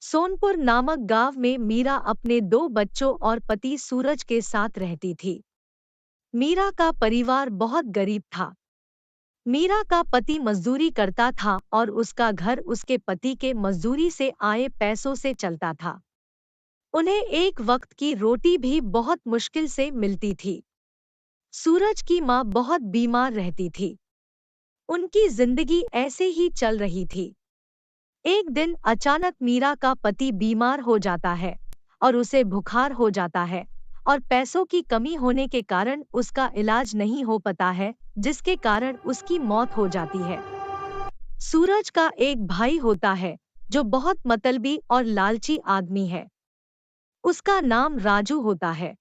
सोनपुर नामक गांव में मीरा अपने 2 बच्चों और पति सूरज के साथ रहती थी। मीरा का परिवार बहुत गरीब था। मीरा का पति मजदूरी करता था और उसका घर उसके पति के मजदूरी से आए पैसों से चलता था। उन्हें एक वक्त की रोटी भी बहुत मुश्किल से मिलती थी। सूरज की माँ बहुत बीमार रहती थी। उनकी जिंदगी ऐसे ही चल रही थी। एक दिन अचानक मीरा का पति बीमार हो जाता है और उसे बुखार हो जाता है और पैसों की कमी होने के कारण उसका इलाज नहीं हो पाता है, जिसके कारण उसकी मौत हो जाती है। सूरज का एक भाई होता है जो बहुत मतलबी और लालची आदमी है। उसका नाम राजू होता है।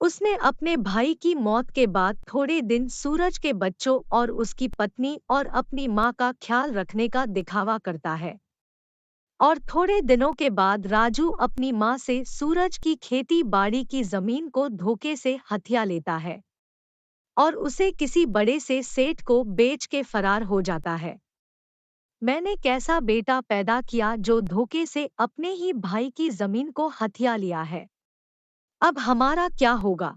उसने अपने भाई की मौत के बाद थोड़े दिन सूरज के बच्चों और उसकी पत्नी और अपनी माँ का ख्याल रखने का दिखावा करता है। और थोड़े दिनों के बाद राजू अपनी माँ से सूरज की खेती बाड़ी की जमीन को धोखे से हथिया लेता है और उसे किसी बड़े से सेठ को बेच के फरार हो जाता है। मैंने कैसा बेटा पैदा किया जो धोखे से अपने ही भाई की जमीन को हथिया लिया है। अब हमारा क्या होगा?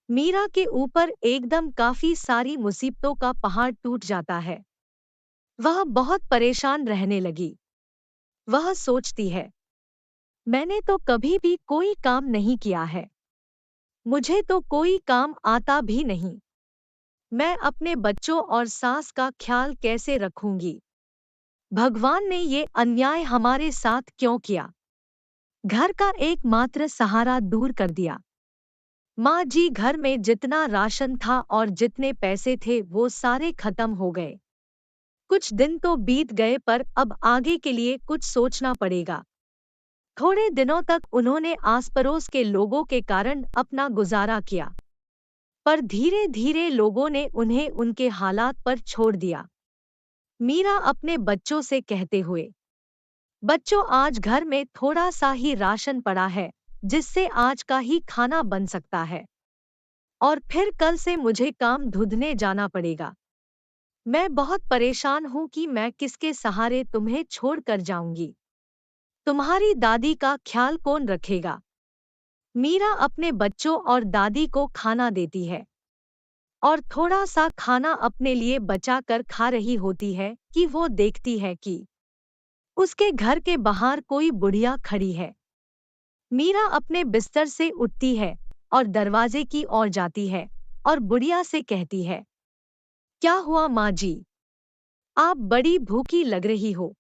मीरा के ऊपर एकदम काफी सारी मुसीबतों का पहाड़ टूट जाता है। वह बहुत परेशान रहने लगी। वह सोचती है, मैंने तो कभी भी कोई काम नहीं किया है। मुझे तो कोई काम आता भी नहीं। मैं अपने बच्चों और सास का ख्याल कैसे रखूंगी? भगवान ने ये अन्याय हमारे साथ क्यों किया? घर का एकमात्र सहारा दूर कर दिया। माँ जी, घर में जितना राशन था और जितने पैसे थे वो सारे खत्म हो गए। कुछ दिन तो बीत गए पर अब आगे के लिए कुछ सोचना पड़ेगा। थोड़े दिनों तक उन्होंने आस पड़ोस के लोगों के कारण अपना गुजारा किया, पर धीरे धीरे लोगों ने उन्हें उनके हालात पर छोड़ दिया। मीरा अपने बच्चों से कहते हुए, बच्चों, आज घर में थोड़ा सा ही राशन पड़ा है जिससे आज का ही खाना बन सकता है, और फिर कल से मुझे काम ढूंढने जाना पड़ेगा। मैं बहुत परेशान हूँ कि मैं किसके सहारे तुम्हें छोड़ कर जाऊंगी। तुम्हारी दादी का ख्याल कौन रखेगा? मीरा अपने बच्चों और दादी को खाना देती है और थोड़ा सा खाना अपने लिए बचा कर खा रही होती है कि वो देखती है कि उसके घर के बाहर कोई बुढ़िया खड़ी है। मीरा अपने बिस्तर से उठती है और दरवाजे की ओर जाती है और बुढ़िया से कहती है, क्या हुआ माँ जी? आप बड़ी भूखी लग रही हो।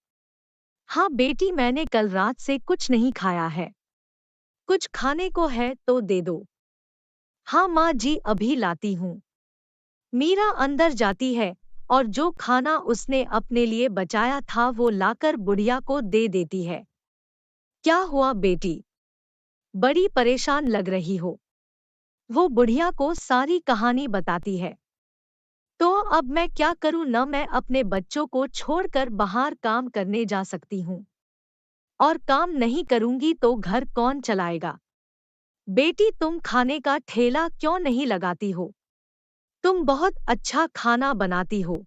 हाँ बेटी, मैंने कल रात से कुछ नहीं खाया है। कुछ खाने को है तो दे दो। हाँ माँ जी, अभी लाती हूँ। मीरा अंदर जाती है और जो खाना उसने अपने लिए बचाया था वो लाकर बुढ़िया को दे देती है। क्या हुआ बेटी? बड़ी परेशान लग रही हो। वो बुढ़िया को सारी कहानी बताती है। तो अब मैं क्या करूं? न मैं अपने बच्चों को छोड़कर बाहर काम करने जा सकती हूँ, और काम नहीं करूंगी तो घर कौन चलाएगा? बेटी, तुम खाने का ठेला क्यों नहीं लगाती हो? तुम बहुत अच्छा खाना बनाती हो।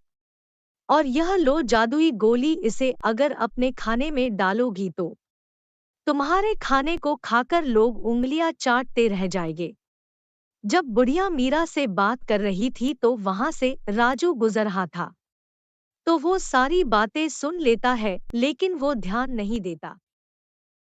और यह लो जादुई गोली, इसे अगर अपने खाने में डालोगी तो तुम्हारे खाने को खाकर लोग उंगलियां चाटते रह जाएंगे। जब बुढ़िया मीरा से बात कर रही थी तो वहां से राजू गुजर रहा था। तो वो सारी बातें सुन लेता है, लेकिन वो ध्यान नहीं देता।